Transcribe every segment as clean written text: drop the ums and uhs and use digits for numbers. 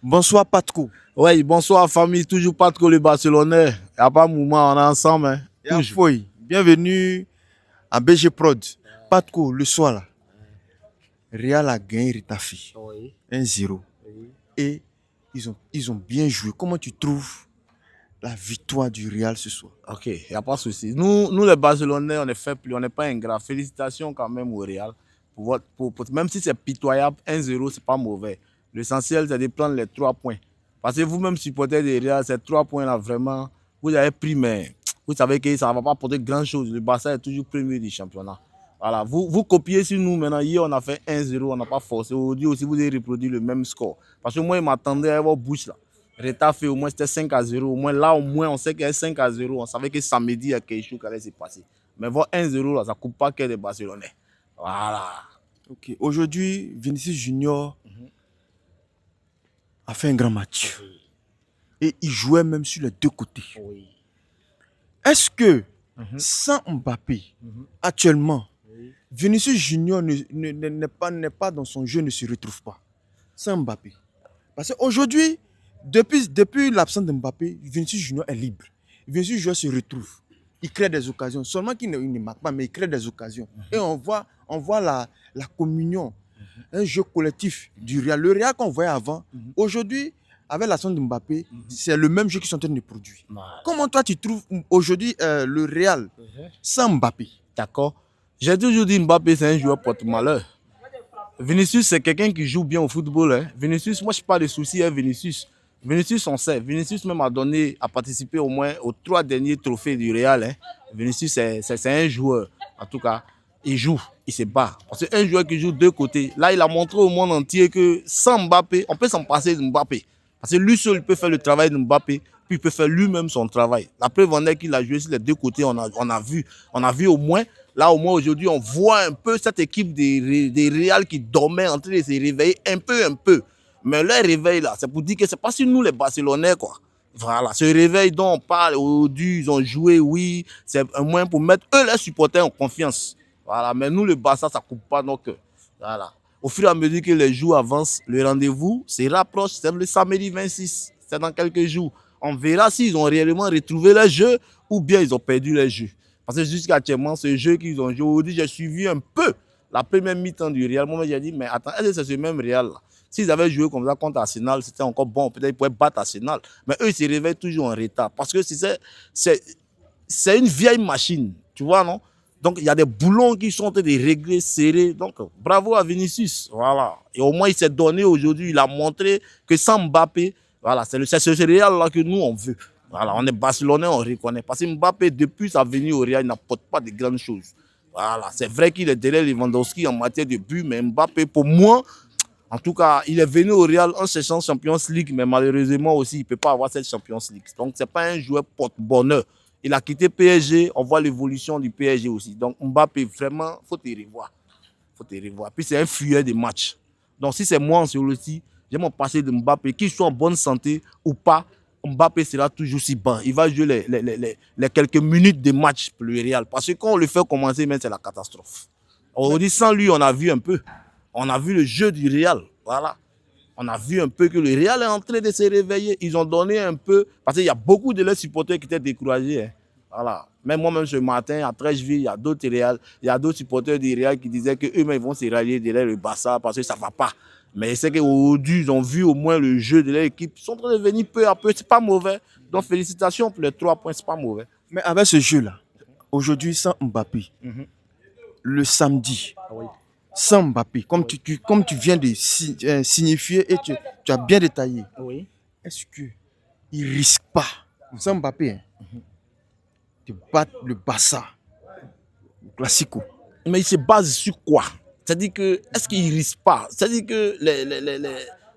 Bonsoir Patko. Oui, bonsoir famille, toujours pas trop le Barcelonais. Il n'y a pas de moment, on est ensemble. Hein. Toujours. Bienvenue à BG Prod. Patko, le soir là, Real a gagné Retafe Oui. 1-0. Oui. Et ils ont bien joué. Comment tu trouves la victoire du Real ce soir? Ok, il n'y a pas de souci. Nous, les Barcelonais, on est faibles, on n'est pas ingrats. Félicitations quand même au Real. Même si c'est pitoyable, 1-0, c'est pas mauvais. L'essentiel, c'est de prendre les 3 points. Parce que vous-même, supporters du Real, ces 3 points-là, vraiment, vous avez pris, mais vous savez que ça ne va pas apporter grand-chose. Le Barça est toujours premier du championnat. Voilà, vous copiez sur nous maintenant. Hier, on a fait 1-0, on n'a pas forcé. Aujourd'hui aussi, vous avez reproduit le même score. Parce que moi, je m'attendais à votre bouche là. Retafe, au moins, c'était 5-0. Au moins, là, on sait qu'il y a 5-0. On savait que samedi, il y a quelque chose qui allait se passer. Mais voir 1-0, là, ça ne coupe pas que des Barcelonais. Voilà. Ok. Aujourd'hui, Vinicius Junior a fait un grand match. Oui. Et il jouait même sur les deux côtés. Oui. Est-ce que sans Mbappé, actuellement, Oui. Vinicius Junior n'est pas dans son jeu, ne se retrouve pas sans Mbappé? Parce qu'aujourd'hui, depuis l'absence de Mbappé, Vinicius Junior est libre. Vinicius Junior se retrouve. Il crée des occasions. Seulement qu'il ne marque pas, mais il crée des occasions. Et on voit la communion, un jeu collectif du Real. Le Real qu'on voyait avant, aujourd'hui, avec l'absence de Mbappé, c'est le même jeu qu'ils sont en train de produire. Comment toi tu trouves aujourd'hui le Real sans Mbappé? D'accord. J'ai toujours dit Mbappé, c'est un joueur porte-malheur. Vinicius, c'est quelqu'un qui joue bien au football. Hein. Vinicius, moi, je n'ai pas de soucis avec Vinicius. Vinicius, on sait. Vinicius même a participé au moins aux 3 derniers trophées du Real. Hein. Vinicius, c'est un joueur. En tout cas, il joue, il se bat. Parce qu'un joueur qui joue deux côtés, là, il a montré au monde entier que sans Mbappé, on peut s'en passer de Mbappé. Parce que lui seul, il peut faire le travail de Mbappé, puis il peut faire lui-même son travail. La preuve en est qu'il a joué sur les deux côtés, on a vu au moins. Là, au moins, aujourd'hui, on voit un peu cette équipe des Real qui dormait en train de se réveiller un peu. Mais leur réveil, là, c'est pour dire que c'est pas sur nous, les Barcelonais, quoi. Voilà, ce réveil dont on parle aujourd'hui, ils ont joué, oui, c'est un moyen pour mettre eux, les supporters, en confiance. Voilà, mais nous, le Barça, ça ne coupe pas nos cœurs. Voilà. Au fur et à mesure que les jours avancent, le rendez-vous se rapproche, c'est le samedi 26, c'est dans quelques jours. On verra s'ils ont réellement retrouvé le jeu ou bien ils ont perdu le jeu. Parce que jusqu'à actuellement, ce jeu qu'ils ont joué, aujourd'hui, j'ai suivi un peu la première mi-temps du Real. Moi, j'ai dit, mais attends, est-ce que c'est ce même Real-là? S'ils avaient joué comme ça contre Arsenal, c'était encore bon. Peut-être qu'ils pouvaient battre Arsenal. Mais eux, ils se réveillent toujours en retard. Parce que c'est une vieille machine. Tu vois, non? Donc, il y a des boulons qui sont en train de régler, serrés. Donc, bravo à Vinicius. Voilà. Et au moins, il s'est donné aujourd'hui. Il a montré que sans Mbappé, voilà, c'est ce Real-là que nous, on veut. Voilà, on est Barcelonais, on reconnaît. Parce que Mbappé, depuis sa venue au Real, il n'apporte pas de grandes choses. Voilà, c'est vrai qu'il est derrière Lewandowski en matière de but, mais Mbappé, pour moi, en tout cas, il est venu au Real en cherchant Champions League, mais malheureusement aussi, il ne peut pas avoir cette Champions League. Donc, ce n'est pas un joueur porte-bonheur. Il a quitté PSG, on voit l'évolution du PSG aussi. Donc, Mbappé, vraiment, il faut te revoir. Puis, c'est un fuyeur de match. Donc, si c'est moi sur le site, j'ai mon passé de Mbappé, qu'il soit en bonne santé ou pas, Mbappé sera toujours si bas. Il va jouer les quelques minutes de match pour le Real. Parce que quand on le fait commencer, c'est la catastrophe. Aujourd'hui, sans lui, on a vu un peu. On a vu le jeu du Real. Voilà. On a vu un peu que le Real est en train de se réveiller. Ils ont donné un peu. Parce qu'il y a beaucoup de leurs supporters qui étaient découragés. Hein. Voilà. Même moi-même ce matin, après je vis, il y a d'autres Real, il y a d'autres supporters du Real qui disaient qu'eux-mêmes vont se rallier derrière le Barça parce que ça ne va pas. Mais c'est qu'aujourd'hui, ils ont vu au moins le jeu de leur équipe. Ils sont en train de venir peu à peu. Ce n'est pas mauvais. Donc félicitations pour les 3 points. Ce n'est pas mauvais. Mais avec ce jeu-là, aujourd'hui sans Mbappé, le samedi, sans Mbappé, comme tu viens de signifier et tu as bien détaillé, Oui. est-ce qu'il ne risque pas, sans Mbappé, de battre le Barça, le Classico? Mais il se base sur quoi? C'est-à-dire que, est-ce qu'il ne risque pas? C'est-à-dire que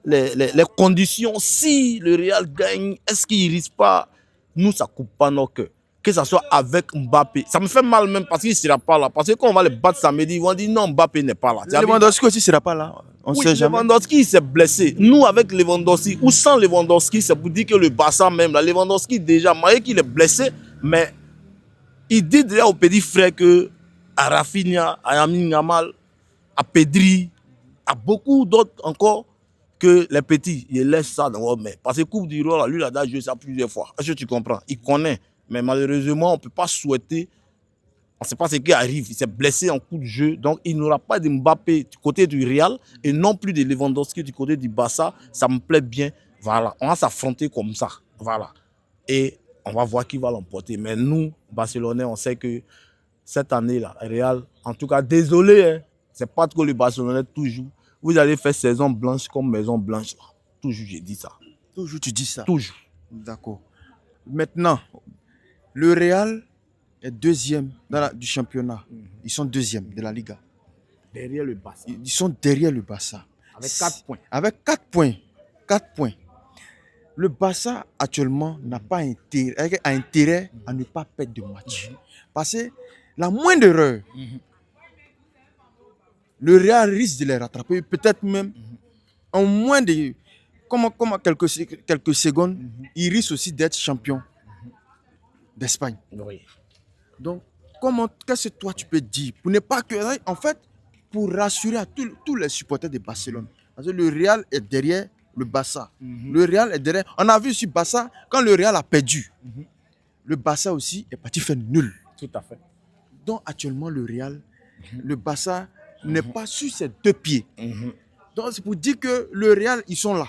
les conditions, si le Real gagne, est-ce qu'il ne risque pas? Nous, ça ne coupe pas nos cœurs. Que ce soit avec Mbappé. Ça me fait mal même parce qu'il ne sera pas là. Parce que quand on va le battre samedi, ils vont dire non, Mbappé n'est pas là. Lewandowski aussi ne sera pas là. On ne sait jamais. Lewandowski s'est blessé. Nous, avec Lewandowski ou sans Lewandowski, c'est pour dire que le Barça même, là, Lewandowski déjà, malgré qu'il est blessé, mais il dit déjà au petit frère que à Rafinha, à Yamin Yamal, à Pedri, à beaucoup d'autres encore, que les petits, ils laissent ça dans leur main. Parce que Coupe du Roi, lui, il a déjà joué ça plusieurs fois. Est-ce que tu comprends? Il connaît. Mais malheureusement, on ne peut pas souhaiter. On ne sait pas ce qui arrive. Il s'est blessé en coup de jeu. Donc, il n'aura pas de Mbappé du côté du Real et non plus de Lewandowski du côté du Barça. Ça me plaît bien. Voilà. On va s'affronter comme ça. Voilà. Et on va voir qui va l'emporter. Mais nous, Barcelonais, on sait que cette année-là, Real, en tout cas, désolé, hein, c'est pas que le Barcelonais toujours. Vous allez faire saison blanche comme maison blanche. Toujours, j'ai dit ça. Toujours, tu dis ça. Toujours. D'accord. Maintenant, le Real est deuxième du championnat. Ils sont deuxième de la Liga. Derrière le Barça. Ils sont derrière le Barça. Avec 4 points. Avec 4 points. 4 points. Le Barça, actuellement, n'a pas intérêt à ne pas perdre de match. Parce que la moindre erreur, le Real risque de les rattraper, peut-être même en moins de quelques secondes, il risque aussi d'être champion d'Espagne. Oui. Donc, qu'est-ce que toi tu peux dire pour ne pas que, en fait, pour rassurer à tous les supporters de Barcelone, parce que le Real est derrière le Barça. Le Real est derrière. On a vu sur Barça, quand le Real a perdu, le Barça aussi est parti faire nul. Tout à fait. Donc, actuellement, le Real, le Barça n'est pas sur ses deux pieds. Donc, c'est pour dire que le Real, ils sont là.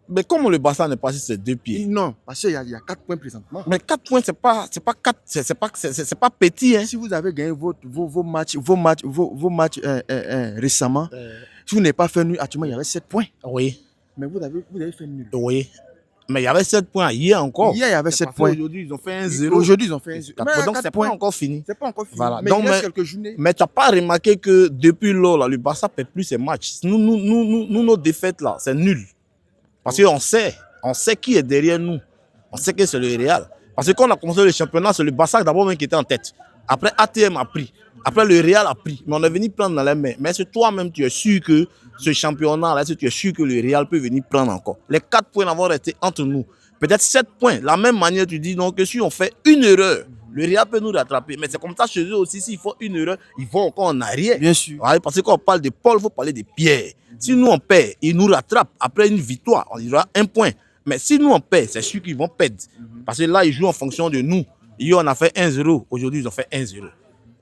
Mais comment le Barça n'est pas sur ses deux pieds? Non, parce qu'il y a 4 points présentement. Mais 4 points, c'est pas petit. Hein. Si vous avez gagné vos matchs récemment, si vous n'avez pas fait nul, actuellement, il y avait 7 points. Oui. Mais vous avez fait nul. Oui. Mais il y avait 7 points hier encore. Hier, il y avait 7 points. Aujourd'hui, ils ont fait 1-0. Aujourd'hui, ils ont fait 1-0. Donc, c'est pas encore fini. C'est pas encore fini. Voilà. Mais donc, il reste quelques journées. Mais tu n'as pas remarqué que depuis lors, là, le Barça ne perd plus ses matchs. Nous, nos défaites, là, c'est nul. Parce qu'on sait qui est derrière nous. On sait que c'est le Real. Parce que quand on a commencé le championnat, c'est le Barça d'abord qui était en tête. Après, ATM a pris. Après, le Real a pris. Mais on est venu prendre dans les mains. Mais c'est toi-même, tu es sûr que ce championnat-là, tu es sûr que le Real peut venir prendre encore. Les 4 points vont rester entre nous. Peut-être 7 points. La même manière, tu dis donc que si on fait une erreur, le Real peut nous rattraper. Mais c'est comme ça chez eux aussi. S'ils font une erreur, ils vont encore en arrière. Bien sûr. Ouais, parce que quand on parle de Paul, il faut parler de Pierre. Si nous on perd, ils nous rattrapent. Après une victoire, on aura 1 point. Mais si nous on perd, c'est sûr qu'ils vont perdre. Parce que là, ils jouent en fonction de nous. Hier, on a fait 1-0. Aujourd'hui, ils ont fait 1-0.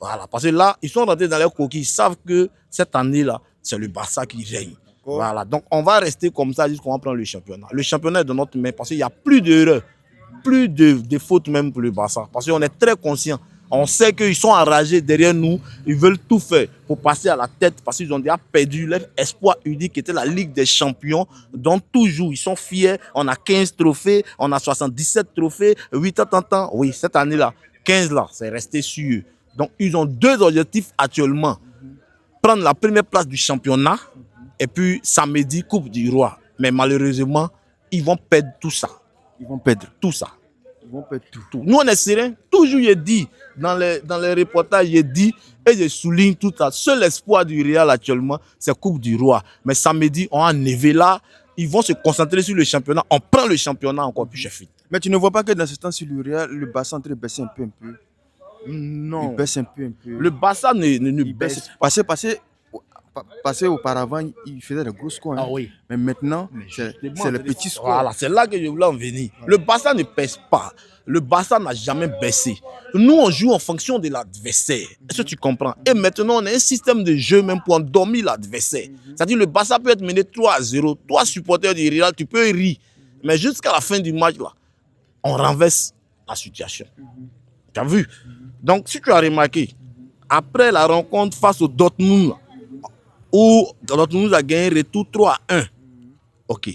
Voilà. Parce que là, ils sont rentrés dans leur coquille. Ils savent que cette année-là, c'est le Barça qui règne. Voilà. Donc, on va rester comme ça jusqu'on va prendre le championnat. Le championnat est dans notre main parce qu'il n'y a plus d'erreurs, plus de fautes même pour le Barça. Parce qu'on est très conscient. On sait qu'ils sont enragés derrière nous. Ils veulent tout faire pour passer à la tête parce qu'ils ont déjà perdu leur espoir unique qui était la Ligue des Champions. Donc toujours, ils sont fiers. On a 15 trophées, on a 77 trophées, 8 ans. Oui, cette année-là, 15 là, c'est resté sur eux. Donc ils ont 2 objectifs actuellement. Prendre la première place du championnat et puis samedi, Coupe du Roi. Mais malheureusement, ils vont perdre tout ça. Ils vont perdre tout ça. Ils vont perdre tout. Nous, on est serein. Toujours, il est dit, dans les reportages, il est dit, et je souligne tout ça. Seul espoir du Real actuellement, c'est Coupe du Roi. Mais samedi, on a nevé là. Ils vont se concentrer sur le championnat. On prend le championnat encore plus chef. Mais tu ne vois pas que dans ce temps, sur le Real, le Barça est en train de baisser un peu. Non. Il baisse un peu. Le Barça ne baisse pas. Parce qu'auparavant, il faisait des gros scores. Ah oui. Mais maintenant, c'est le petit score. Voilà, c'est là que je voulais en venir. Le Barça ne pèse pas. Le Barça n'a jamais baissé. Nous, on joue en fonction de l'adversaire. Est-ce que tu comprends? Et maintenant, on a un système de jeu même pour endormir l'adversaire. C'est-à-dire le Barça peut être mené 3-0. Toi, supporter du Real, tu peux rire. Mais jusqu'à la fin du match, là, on renverse la situation. Tu as vu? Donc, si tu as remarqué, après la rencontre face au Dortmund, où Dortmund a gagné retour 3-1. Ok.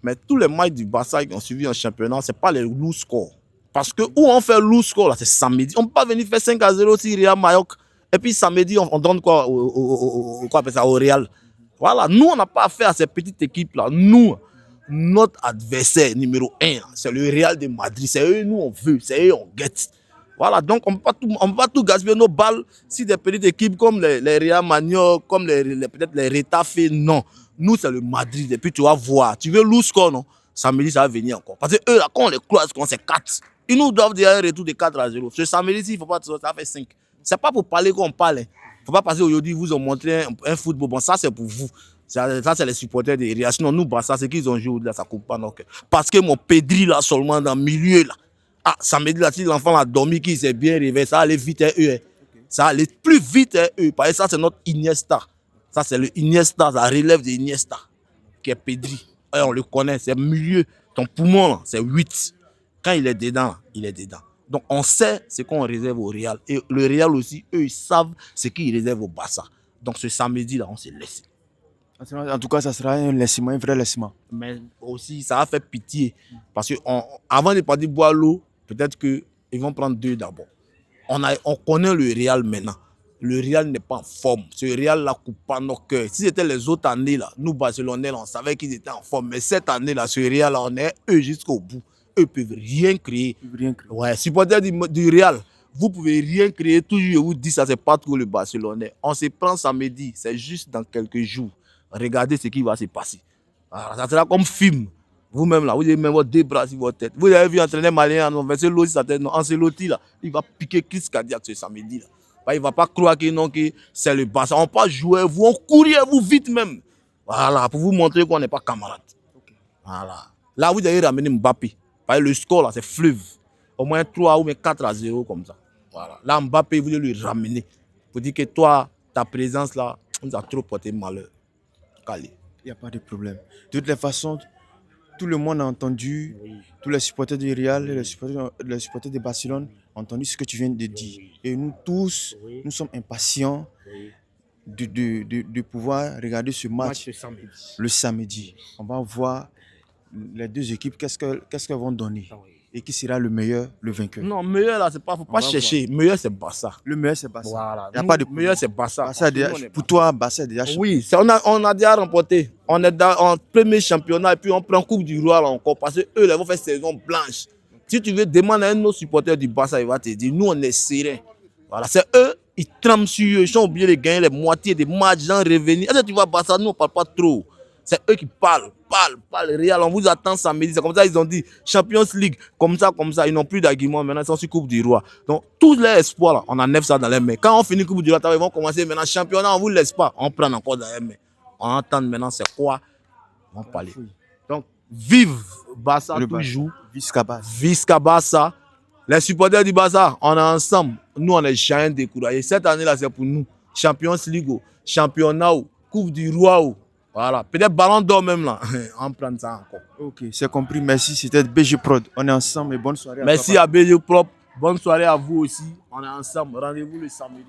Mais tous les matchs du Barça qui ont suivi en championnat, ce n'est pas les lourds scores. Parce que où on fait lourd score, là, c'est samedi. On ne peut pas venir faire 5-0 sur Real Mallorca. Et puis samedi, on donne quoi au Real. Voilà. Nous, on n'a pas affaire à ces petites équipes-là. Nous, notre adversaire numéro 1, c'est le Real de Madrid. C'est eux, nous, on veut. C'est eux, on guette. Voilà, donc on ne peut pas tout gaspiller nos balles si des petites équipes comme les Real Mallorca, comme peut-être les Retafe, non. Nous, c'est le Madrid. Et puis tu vas voir. Tu veux lourd score, non? Samedi, ça va venir encore. Parce que eux, là, quand on les croise, quand c'est 4, ils nous doivent dire un retour de 4-0. Ce samedi, il ne faut pas, ça fait 5. Ce n'est pas pour parler qu'on parle. Il ne faut pas passer aujourd'hui, vous ont montré un football. Bon, ça, c'est pour vous. Ça, c'est les supporters des Real. Sinon, nous, Barça, c'est qu'ils ont joué au-delà, ça ne coupe pas nos cœurs. Parce que mon Pedri, là, seulement dans le milieu, là. Ah, samedi, là, si l'enfant a dormi, qu'il s'est bien réveillé, ça allait vite, hein, eux. Hein. Ça allait plus vite, hein, eux. Parce que ça, c'est notre Iniesta. Ça, c'est le Iniesta, ça relève de Iniesta, qui est Pedri. Et on le connaît, c'est milieu. Ton poumon, là, c'est 8. Quand il est dedans, il est dedans. Donc, on sait ce qu'on réserve au Real. Et le Real aussi, eux, ils savent ce qu'ils réservent au Barça. Donc, ce samedi-là, on s'est laissé. En tout cas, ça sera un laissement, un vrai laissement. Mais aussi, ça a fait pitié. Parce qu'avant de partir boire l'eau, peut-être qu'ils vont prendre 2 d'abord. On connaît le Real maintenant. Le Real n'est pas en forme. Ce Real-là coupe pas nos cœurs. Si c'était les autres années, là, nous, Barcelonais, on savait qu'ils étaient en forme. Mais cette année-là, ce Real-là, on est eux jusqu'au bout. Eux ne peuvent rien créer. Ouais, supporters du Real, vous ne pouvez rien créer. Toujours, je vous dis, ça, c'est pas trop le Barcelonais. On se prend samedi, c'est juste dans quelques jours. Regardez ce qui va se passer. Alors, ça sera comme film. Vous-même, là, vous avez même vos 2 bras sur votre tête. Vous avez vu entraîner malien, Ancelotti, là, il va piquer crise cardiaque ce samedi. Là. Il ne va pas croire que, non, que c'est le Barça. On ne va pas jouer, vous, on courir, vous vite même. Voilà, pour vous montrer qu'on n'est pas camarades. Okay. Voilà. Là, vous avez ramené Mbappé. Le score, là, c'est fleuve. Au moins 3 ou 4-0 comme ça. Voilà. Là, Mbappé, vous devez le ramener. Pour dire que toi, ta présence là, nous a trop porté malheur. Il n'y a pas de problème. De toutes les façons, tout le monde a entendu, tous les supporters du Real, les supporters de Barcelone ont entendu ce que tu viens de dire. Et nous tous, nous sommes impatients de pouvoir regarder ce match le samedi. On va voir les 2 équipes, qu'est-ce qu'elles vont donner. Et qui sera le meilleur, le vainqueur. Non, meilleur là, c'est pas, faut pas chercher. Voir. Meilleur c'est Barça. Le meilleur c'est Barça. Voilà. Il n'y a pas de meilleur c'est Barça. Pour toi, Barça est déjà chaud. Oui, on a déjà remporté. On est en premier championnat et puis on prend Coupe du Roi là encore parce qu'eux, ils vont faire saison blanche. Si tu veux demander à un de nos supporters du Barça, il va te dire, nous on est serein. Voilà, c'est eux, ils trament sur eux, ils sont obligés de gagner les moitiés des matchs, gens revenir. Est-ce que tu vois Barça, nous on parle pas trop. C'est eux qui parlent. Real, on vous attend samedi. C'est comme ça, ils ont dit Champions League, comme ça. Ils n'ont plus d'arguments. Maintenant, ils sont sur Coupe du Roi. Donc, tous les espoirs, là, on enlève ça dans les mains. Quand on finit Coupe du Roi, ils vont commencer maintenant. Championnat, on ne vous laisse pas. On prend encore dans les mains. On entend maintenant, c'est quoi? On va parler. Donc, vive Barça toujours. Visca Barça. Les supporters du Barça, on est ensemble. Nous, on n'est jamais découragés. Cette année-là, c'est pour nous. Champions League, championnat, Coupe du Roi. Voilà, peut-être ballon d'or même là, on prend ça encore. Ok, c'est compris, merci, c'était BG Prod. On est ensemble et bonne soirée. Merci à BG Prod, bonne soirée à vous aussi. On est ensemble, rendez-vous le samedi.